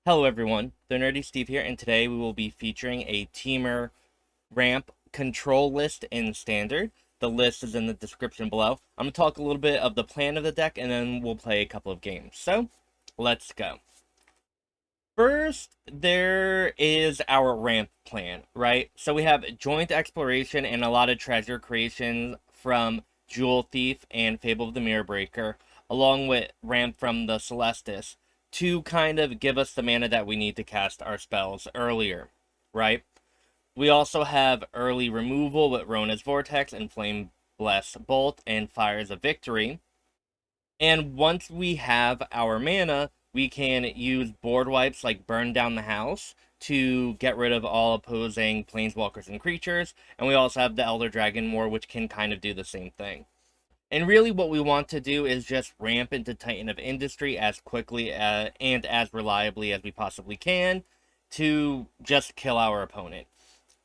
Hello everyone, the Nerdy Steve here, and today we will be featuring a Temur ramp control list in Standard. The list is in the description below. I'm going to talk a little bit of the plan of the deck, and then we'll play a couple of games. So, let's go. First, there is our ramp plan, right? So we have joint exploration and a lot of treasure creation from Jewel Thief and Fable of the Mirror Breaker, along with ramp from the Celestus, to kind of give us the mana that we need to cast our spells earlier, right? We also have early removal with Rona's Vortex and Flame Bless Bolt and Fires of Victory. And once we have our mana, we can use board wipes like Burn Down the House to get rid of all opposing planeswalkers and creatures. And we also have the Elder Dragon War, which can kind of do the same thing. And really what we want to do is just ramp into Titan of Industry as quickly and as reliably as we possibly can to just kill our opponent.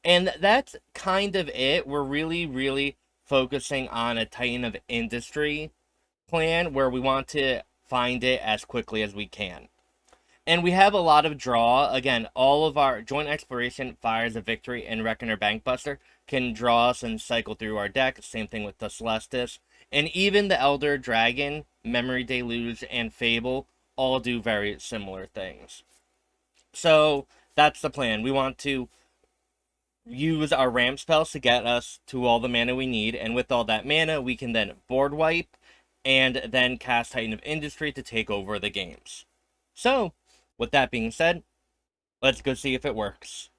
And that's kind of it. We're really focusing on a Titan of Industry plan where we want to find it as quickly as we can. And we have a lot of draw. Again, all of our Joint Exploration, Fires of Victory, and Reckoner Bankbuster can draw us and cycle through our deck. Same thing with the Celestus. And even the Elder Dragon, Memory Deluge, and Fable all do very similar things. So that's the plan. We want to use our ramp spells to get us to all the mana we need. And with all that mana, we can then board wipe and then cast Titan of Industry to take over the games. So, with that being said, let's go see if it works.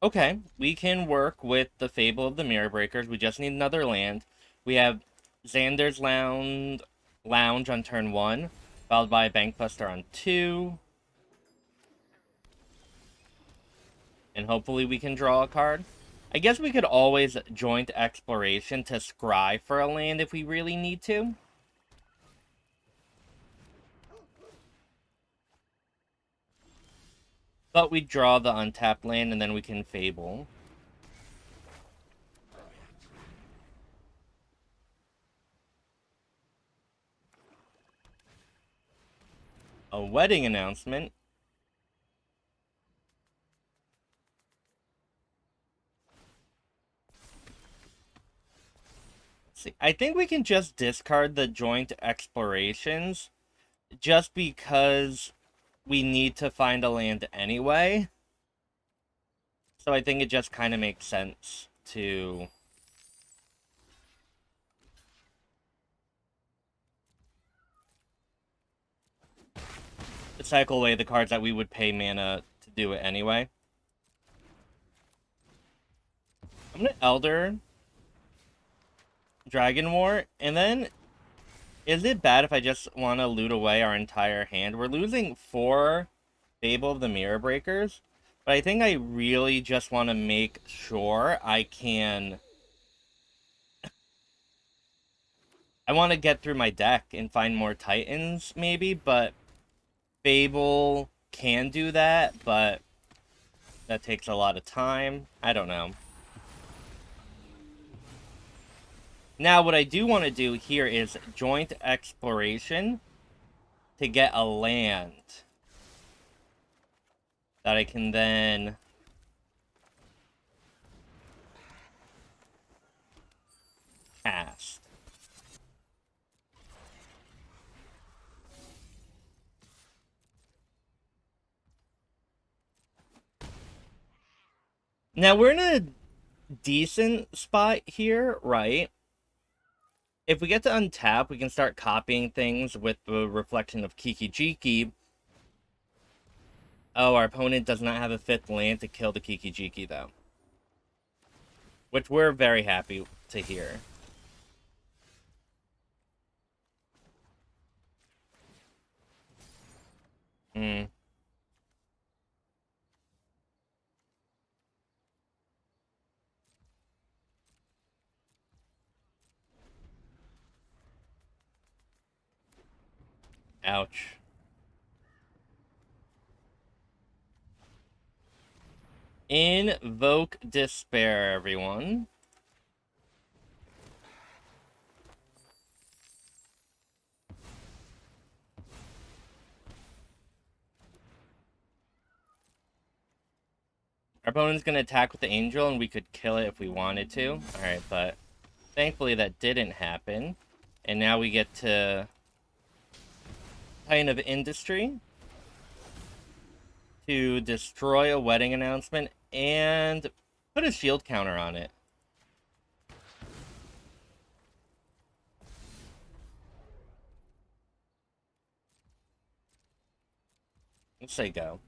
Okay, we can work with the Fable of the Mirror Breakers. We just need another land. We have Xander's Lounge on turn 1, followed by Bankbuster on 2. And hopefully we can draw a card. I guess we could always joint exploration to scry for a land if we really need to. But we draw the untapped land and then we can Fable. A wedding announcement. See, I think we can just discard the joint explorations just because we need to find a land anyway. So I think it just kind of makes sense to cycle away the cards that we would pay mana to do it anyway. I'm gonna Elder Dragon War, and then is it bad if I just want to loot away our entire hand? We're losing 4 Fable of the Mirror Breakers, but I think I really just want to make sure I can... I want to get through my deck and find more Titans, maybe, but Fable can do that, but that takes a lot of time. I don't know. Now, what I do want to do here is joint exploration to get a land that I can then cast. Now, we're in a decent spot here, right? If we get to untap, we can start copying things with the reflection of Kiki-Jiki. Oh, our opponent does not have a 5th land to kill the Kiki-Jiki, though. Which we're very happy to hear. Hmm. Ouch. Invoke Despair, everyone. Our opponent's going to attack with the Angel, and we could kill it if we wanted to. Alright, but thankfully that didn't happen. And now we get to Titan of Industry to destroy a wedding announcement and put a shield counter on it. Let's say go.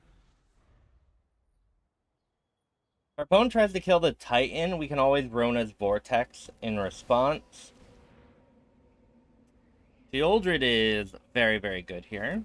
If our opponent tries to kill the Titan, we can always Rona's Vortex in response. The Shieldred is very, very good here.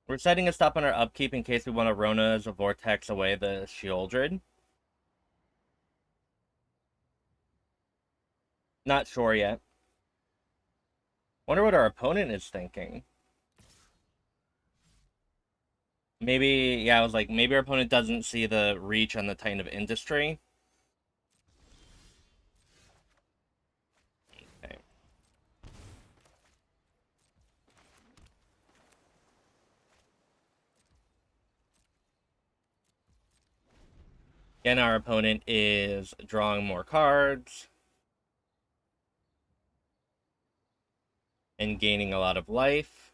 We're setting a stop on our upkeep in case we want to Rona's Vortex away the Shieldred. Not sure yet. Wonder what our opponent is thinking. Maybe, yeah, I was like, maybe our opponent doesn't see the reach on the Titan of Industry. Okay. Again, our opponent is drawing more cards and gaining a lot of life.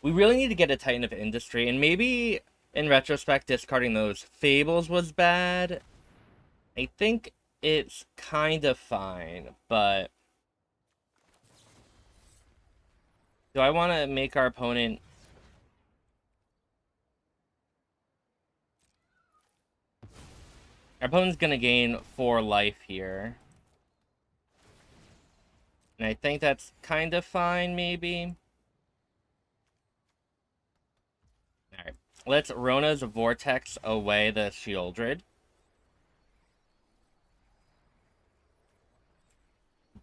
We really need to get a Titan of Industry, and maybe, in retrospect, discarding those Fables was bad. I think it's kind of fine, but do I want to make our opponent... Our opponent's going to gain 4 life here. And I think that's kind of fine, maybe. Alright. Let's Rona's Vortex away the Shieldred.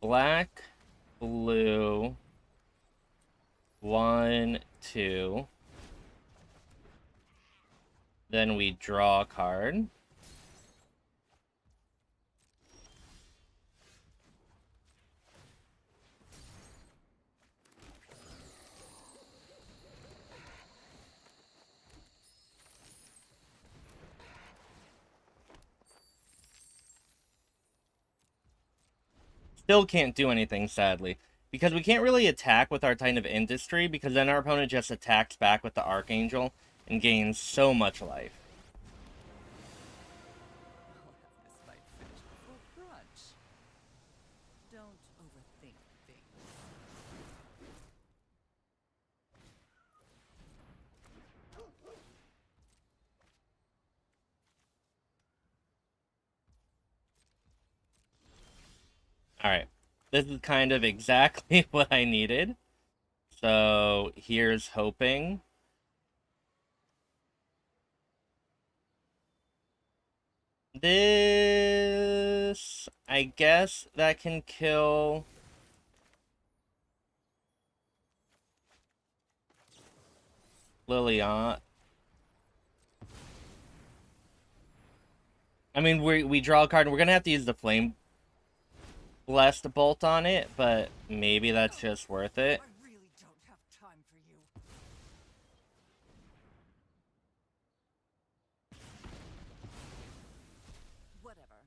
Black, blue, 1, 2. Then we draw a card. Still can't do anything, sadly. Because we can't really attack with our Titan of Industry, because then our opponent just attacks back with the Archangel and gains so much life. Alright, this is kind of exactly what I needed. So, here's hoping. This... I guess that can kill... Liliana. I mean, we draw a card, and we're gonna have to use the Flame Blessed Bolt on it, but maybe that's just worth it. I really don't have time for you. Whatever.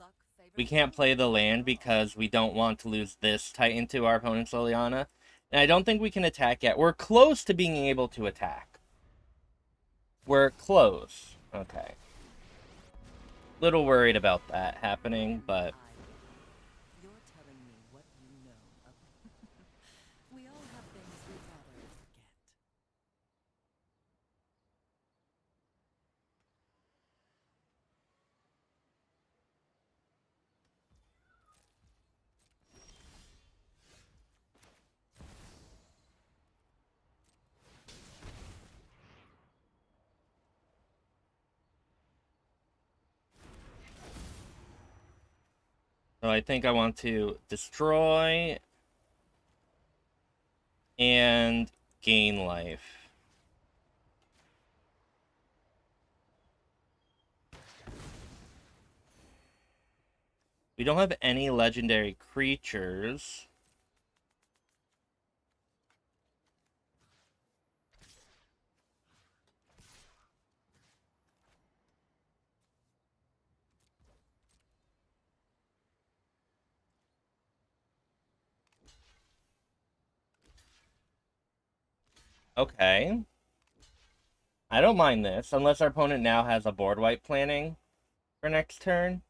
Luck favors We can't play the land because we don't want to lose this Titan to our opponent's Liliana. And I don't think we can attack yet. We're close to being able to attack. We're close. Okay. Little worried about that happening, but... You're telling me what you know of... We all have things we'd rather forget. So I think I want to destroy and gain life. We don't have any legendary creatures. Okay. I don't mind this, unless our opponent now has a board wipe planning for next turn.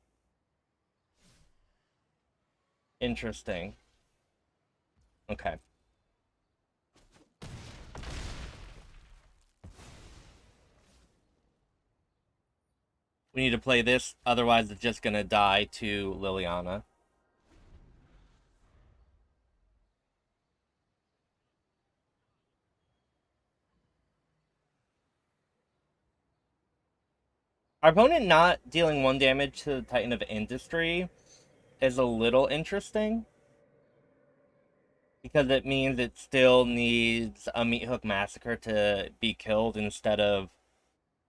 Interesting. Okay. We need to play this, otherwise it's just gonna die to Liliana. Our opponent not dealing 1 damage to the Titan of Industry is a little interesting, because it means it still needs a Meat Hook Massacre to be killed instead of,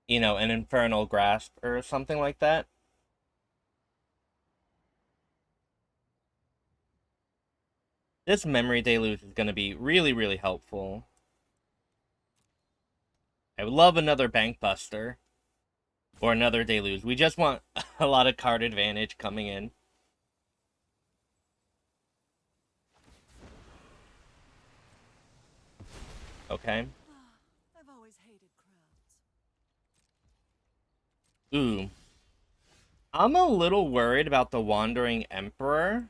you know, an Infernal Grasp or something like that. This Memory Deluge is going to be really, really helpful. I would love another Bankbuster. Or another Deluge. We just want a lot of card advantage coming in. Okay. I've always hated crowds. Ooh. I'm a little worried about the Wandering Emperor.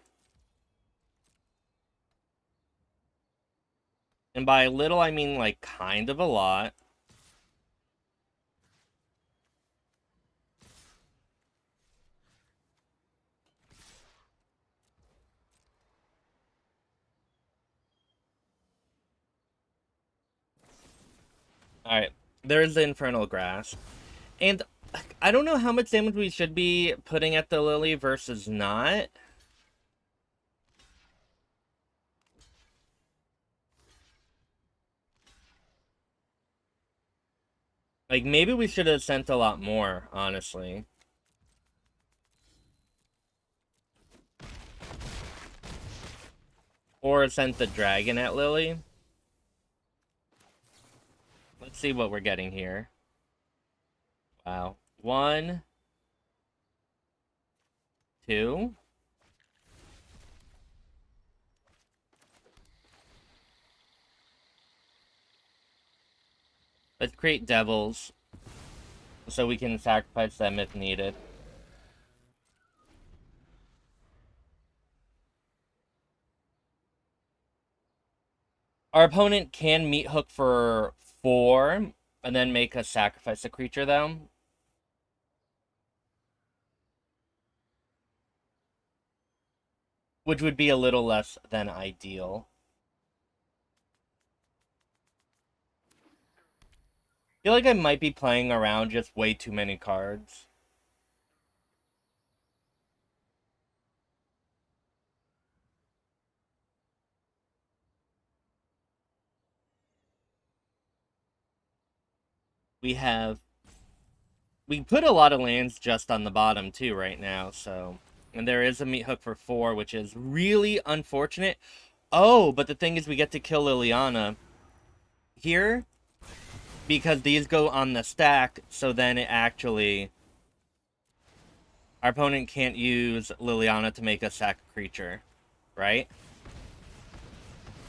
And by little, I mean, like, kind of a lot. Alright. There's the Infernal Grasp. And I don't know how much damage we should be putting at the Lily versus not. Like, maybe we should have sent a lot more, honestly. Or sent the dragon at Lily. Let's see what we're getting here. Wow. 1, 2. Let's create devils so we can sacrifice them if needed. Our opponent can meat hook for 4 and then make us sacrifice a creature, though. Which would be a little less than ideal. I feel like I might be playing around just way too many cards. We put a lot of lands just on the bottom, too, right now, so... And there is a meat hook for 4, which is really unfortunate. Oh, but the thing is we get to kill Liliana here, because these go on the stack, so then it actually... Our opponent can't use Liliana to make a sack creature, right?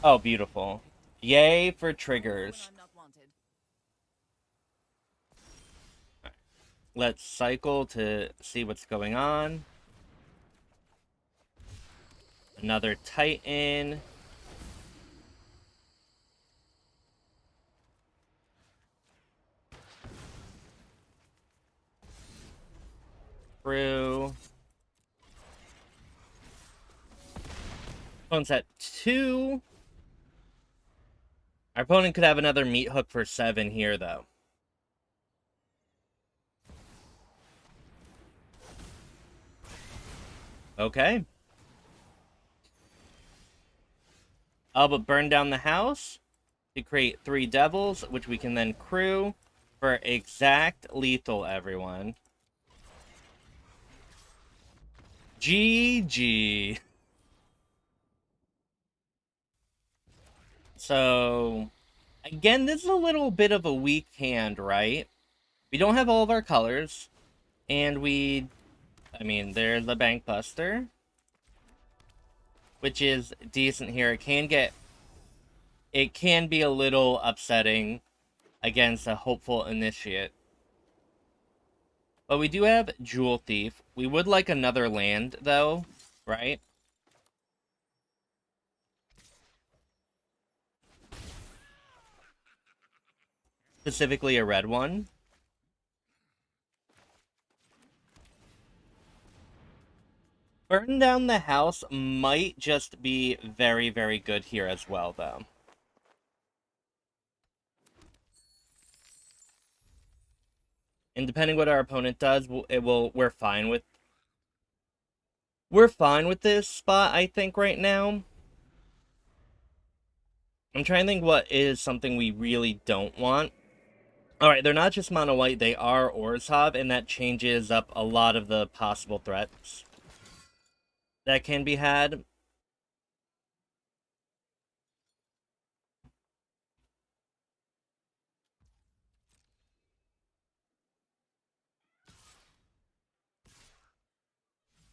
Oh, beautiful. Yay for triggers. Let's cycle to see what's going on. Another Titan. Through. Opponent's at 2. Our opponent could have another meat hook for 7 here, though. Okay. But burn down the house to create 3 devils, which we can then crew for exact lethal, everyone. GG. So, again, this is a little bit of a weak hand, right? We don't have all of our colors, and I mean, there's the Bankbuster, which is decent here. It can be a little upsetting against a hopeful initiate. But we do have Jewel Thief. We would like another land, though, right? Specifically a red one. Burn down the house might just be very, very good here as well, though. And depending what our opponent does, we're fine with this spot, I think, right now. I'm trying to think what is something we really don't want. Alright, they're not just mono white, they are Orzhov, and that changes up a lot of the possible threats that can be had.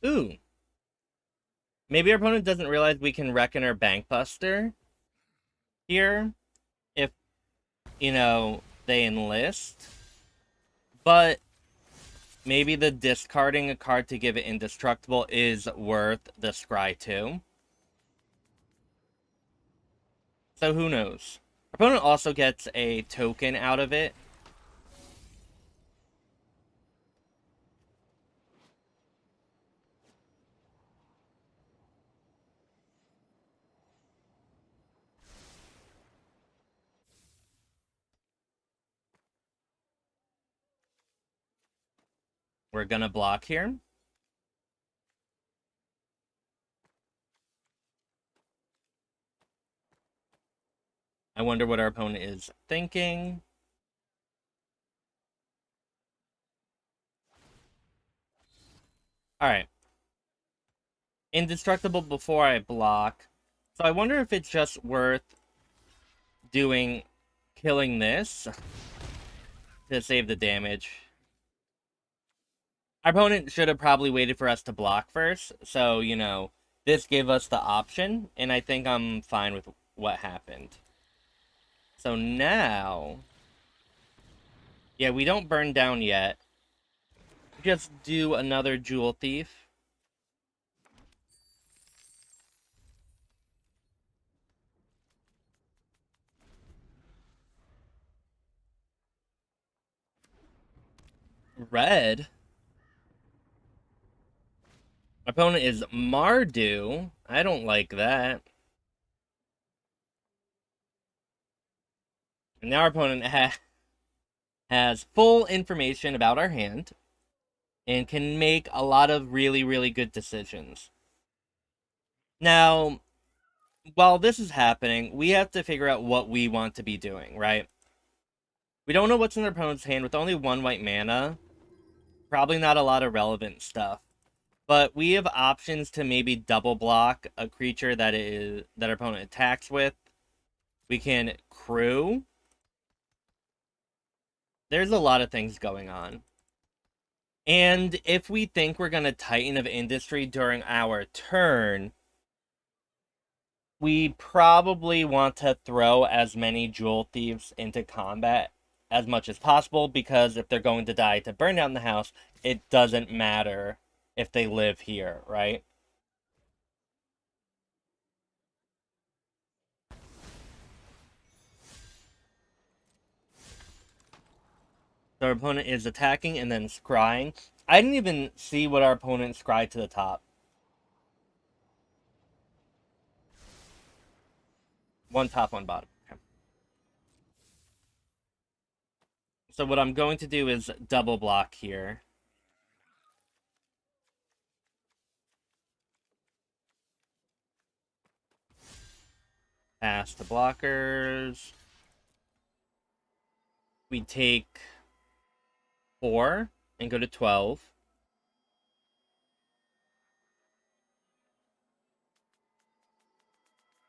Ooh. Maybe our opponent doesn't realize we can Reckoner Bankbuster here if, they enlist. But maybe the discarding a card to give it indestructible is worth the scry too. So who knows? Our opponent also gets a token out of it. We're gonna block here. I wonder what our opponent is thinking. Alright. Indestructible before I block. So I wonder if it's just worth killing this to save the damage. Our opponent should have probably waited for us to block first. So, this gave us the option, and I think I'm fine with what happened. So now, yeah, we don't burn down yet. Just do another Jewel Thief. Red. My opponent is Mardu. I don't like that. And now our opponent has full information about our hand and can make a lot of really, really good decisions. Now, while this is happening, we have to figure out what we want to be doing, right? We don't know what's in their opponent's hand with only one white mana. Probably not a lot of relevant stuff. But we have options to maybe double block a creature that our opponent attacks with. We can crew. There's a lot of things going on. And if we think we're going to Titan of Industry during our turn, we probably want to throw as many Jewel Thieves into combat as much as possible, because if they're going to die to burn down the house, it doesn't matter if they live here, right? So our opponent is attacking and then scrying. I didn't even see what our opponent scryed to the top. One top, one bottom. Okay. So what I'm going to do is double block here. Pass the blockers. We take 4 and go to 12.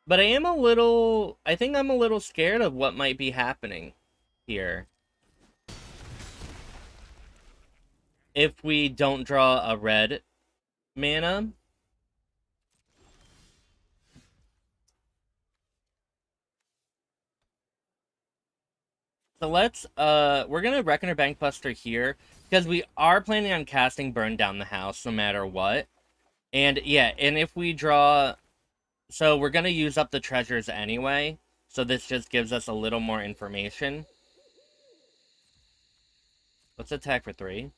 But I think I'm a little scared of what might be happening here. If we don't draw a red mana. So we're gonna Reckoner Bankbuster here, because we are planning on casting Burn Down the House no matter what. And yeah, and if we draw, so we're gonna use up the treasures anyway, so this just gives us a little more information. Let's attack for 3.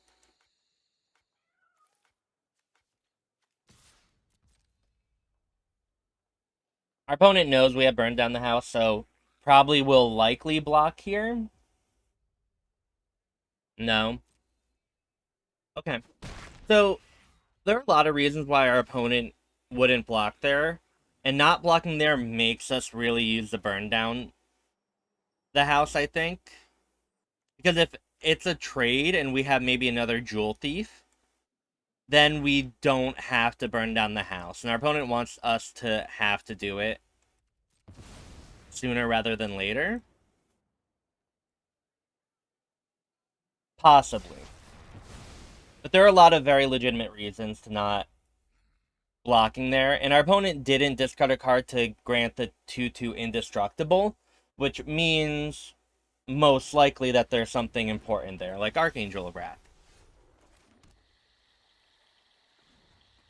Our opponent knows we have Burn Down the House, so probably will likely block here. No. Okay. So there are a lot of reasons why our opponent wouldn't block there, and not blocking there makes us really use the Burn Down the House, I think. Because if it's a trade and we have maybe another Jewel Thief, then we don't have to burn down the house. And our opponent wants us to have to do it sooner rather than later. Possibly. But there are a lot of very legitimate reasons to not blocking there. And our opponent didn't discard a card to grant the 2/2 indestructible, which means most likely that there's something important there, like Archangel of Wrath.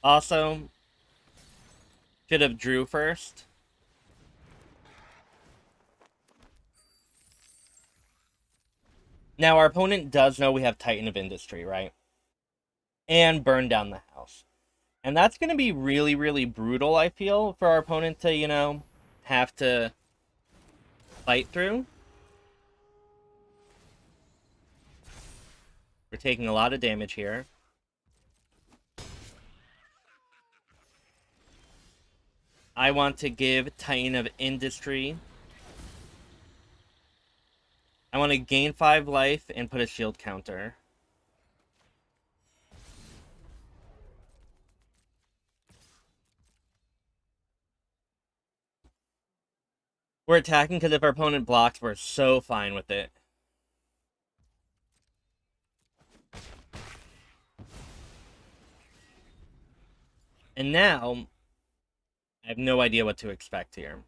Also, should have drew first. Now, our opponent does know we have Titan of Industry, right? And Burn Down the House. And that's going to be really, really brutal, I feel, for our opponent to, have to fight through. We're taking a lot of damage here. I want to give Titan of Industry. I want to gain 5 life and put a shield counter. We're attacking because if our opponent blocks, we're so fine with it. And now, I have no idea what to expect here.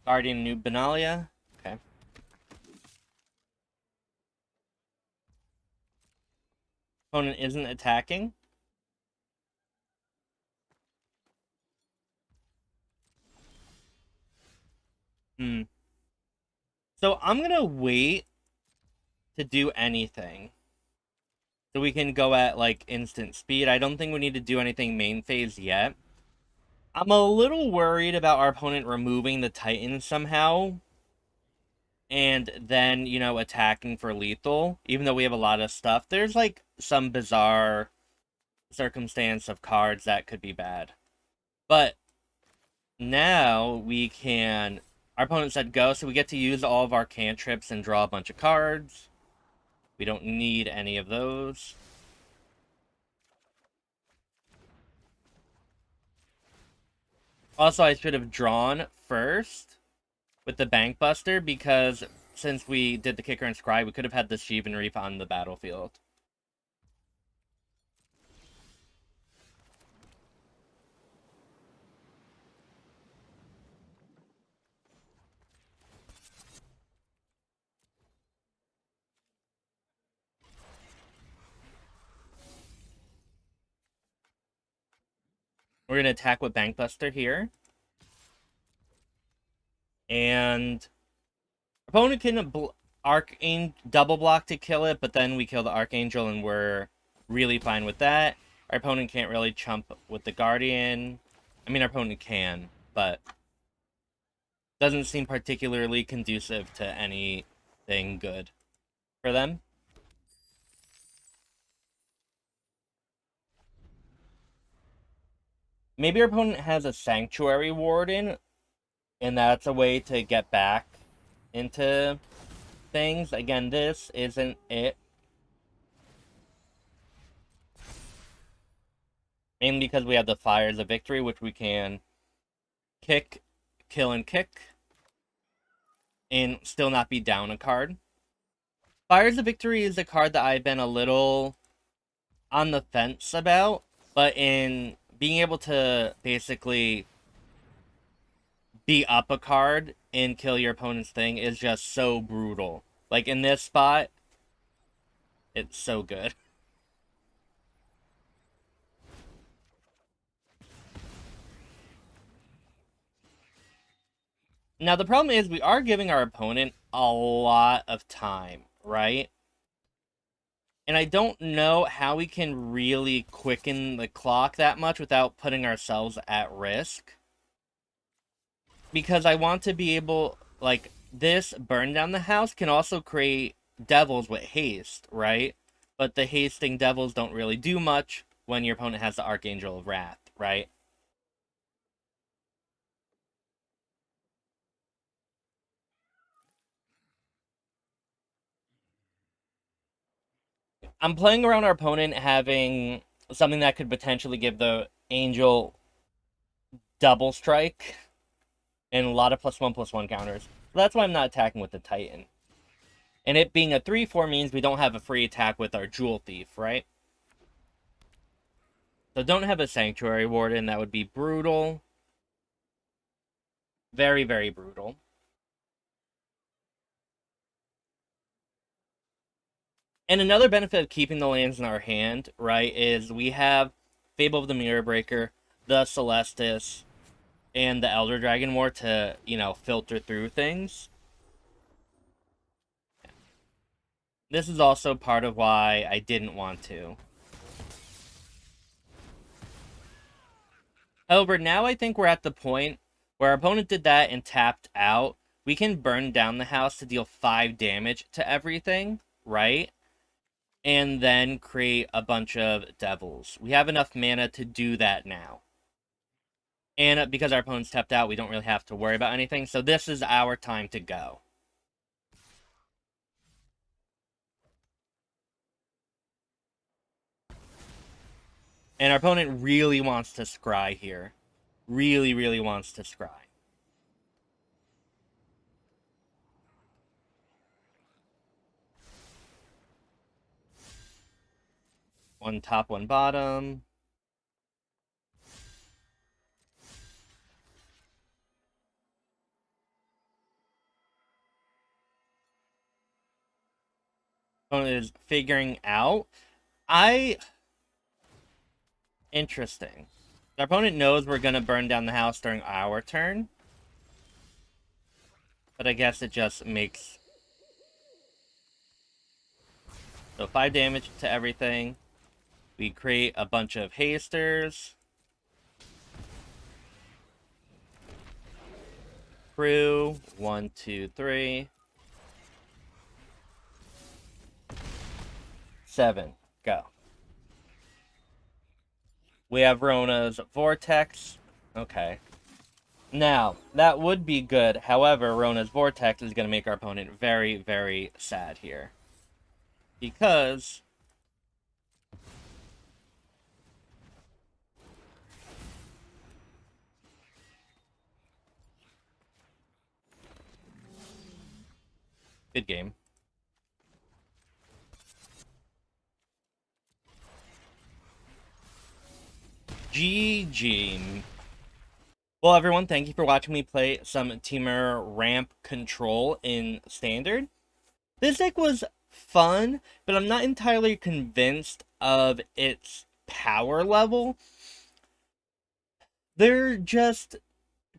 Guardian New Benalia. Okay. Opponent isn't attacking. So I'm gonna wait to do anything. So we can go at, like, instant speed. I don't think we need to do anything main phase yet. I'm a little worried about our opponent removing the Titan somehow. And then, attacking for lethal. Even though we have a lot of stuff. There's, like, some bizarre circumstance of cards that could be bad. But now we can... Our opponent said go, so we get to use all of our cantrips and draw a bunch of cards. We don't need any of those. Also, I should have drawn first with the Bankbuster, because since we did the Kicker and Scry, we could have had the Shivan Reef on the battlefield. We're going to attack with Bankbuster here. And opponent can double block to kill it, but then we kill the Archangel and we're really fine with that. Our opponent can't really chump with the Guardian. I mean, our opponent can, but doesn't seem particularly conducive to anything good for them. Maybe our opponent has a Sanctuary Warden, and that's a way to get back into things. Again, this isn't it. Mainly because we have the Fires of Victory, which we can kick, kill, and kick, and still not be down a card. Fires of Victory is a card that I've been a little on the fence about, but in being able to basically beat up a card and kill your opponent's thing is just so brutal. Like in this spot, it's so good. Now the problem is we are giving our opponent a lot of time, right? And I don't know how we can really quicken the clock that much without putting ourselves at risk. Because I want to be able, like, this burn down the house can also create devils with haste, right? But the hasting devils don't really do much when your opponent has the Archangel of Wrath, right? I'm playing around our opponent having something that could potentially give the Angel double strike and a lot of +1/+1 counters. So that's why I'm not attacking with the Titan. And it being a 3/4 means we don't have a free attack with our Jewel Thief, right? So don't have a Sanctuary Warden. That would be brutal. Very, very brutal. And another benefit of keeping the lands in our hand, right, is we have Fable of the Mirror Breaker, the Celestus, and the Elder Dragon War to, filter through things. This is also part of why I didn't want to. However, now I think we're at the point where our opponent did that and tapped out. We can burn down the house to deal 5 damage to everything, right? And then create a bunch of devils. We have enough mana to do that now. And because our opponent's tapped out, we don't really have to worry about anything. So this is our time to go. And our opponent really wants to scry here. Really, really wants to scry. One top, one bottom. Opponent is figuring out. Interesting. Our opponent knows we're going to burn down the house during our turn. But I guess it just makes... So 5 damage to everything. We create a bunch of hasters. Crew. 1, 2, 3. 7. Go. We have Rona's Vortex. Okay. Now, that would be good. However, Rona's Vortex is going to make our opponent very, very sad here. Because... Good game. GG. Well, everyone, thank you for watching me play some Temur ramp control in Standard. This deck was fun, but I'm not entirely convinced of its power level. They're just...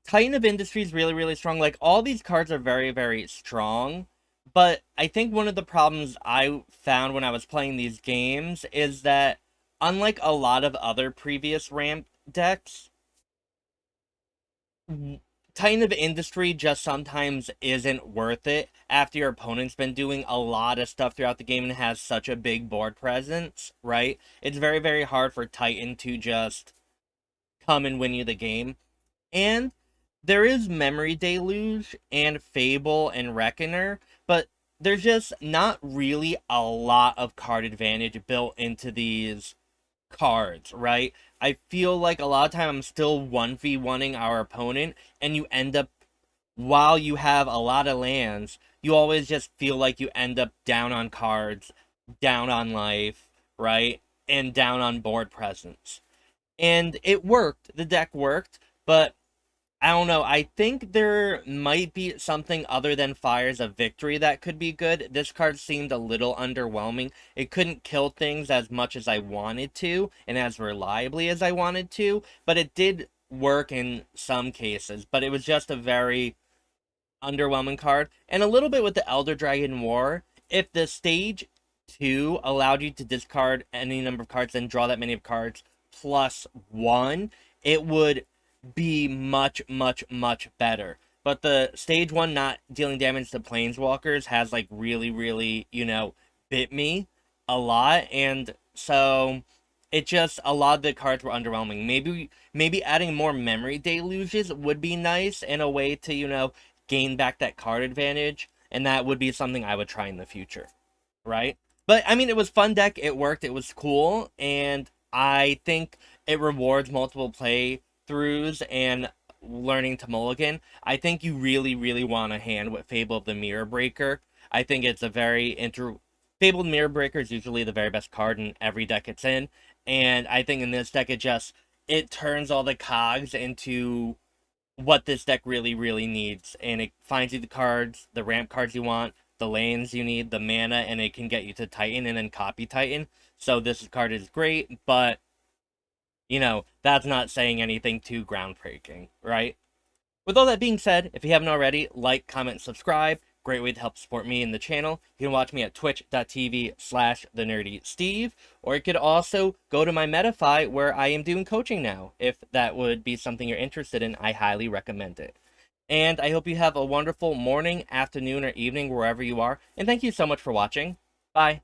Titan of Industry is really, really strong. Like, all these cards are very, very strong. But I think one of the problems I found when I was playing these games is that, unlike a lot of other previous ramp decks, Titan of Industry just sometimes isn't worth it after your opponent's been doing a lot of stuff throughout the game and has such a big board presence, right? It's very, very hard for Titan to just come and win you the game. And there is Memory Deluge and Fable and Reckoner, but there's just not really a lot of card advantage built into these cards, right? I feel like a lot of time I'm still 1v1ing our opponent, and you end up, while you have a lot of lands, you always just feel like you end up down on cards, down on life, right? And down on board presence. And it worked. The deck worked, but I don't know. I think there might be something other than Fires of Victory that could be good. This card seemed a little underwhelming. It couldn't kill things as much as I wanted to and as reliably as I wanted to, but it did work in some cases. But it was just a very underwhelming card. And a little bit with the Elder Dragon War. If the stage 2 allowed you to discard any number of cards and draw that many of cards plus 1, it would be much, much, much better. But the stage 1 not dealing damage to planeswalkers has like really, really, bit me a lot. And so it just, a lot of the cards were underwhelming. Maybe adding more memory deluges would be nice in a way to, gain back that card advantage, and that would be something I would try in the future, right? But I mean, it was fun deck. It worked. It was cool, and I think it rewards multiple playthroughs and learning to mulligan. I think you really, really want a hand with Fable of the Mirror Breaker. I think it's a very Fable of the Mirror Breaker is usually the very best card in every deck it's in, and I think in this deck it turns all the cogs into what this deck really, really needs. And it finds you the cards, the ramp cards you want, the lanes you need, the mana, and it can get you to Titan and then copy Titan. So this card is great, but, that's not saying anything too groundbreaking, right? With all that being said, if you haven't already, like, comment, subscribe. Great way to help support me and the channel. You can watch me at twitch.tv/thenerdysteve, or you could also go to my Metafy where I am doing coaching now. If that would be something you're interested in, I highly recommend it. And I hope you have a wonderful morning, afternoon, or evening wherever you are. And thank you so much for watching. Bye.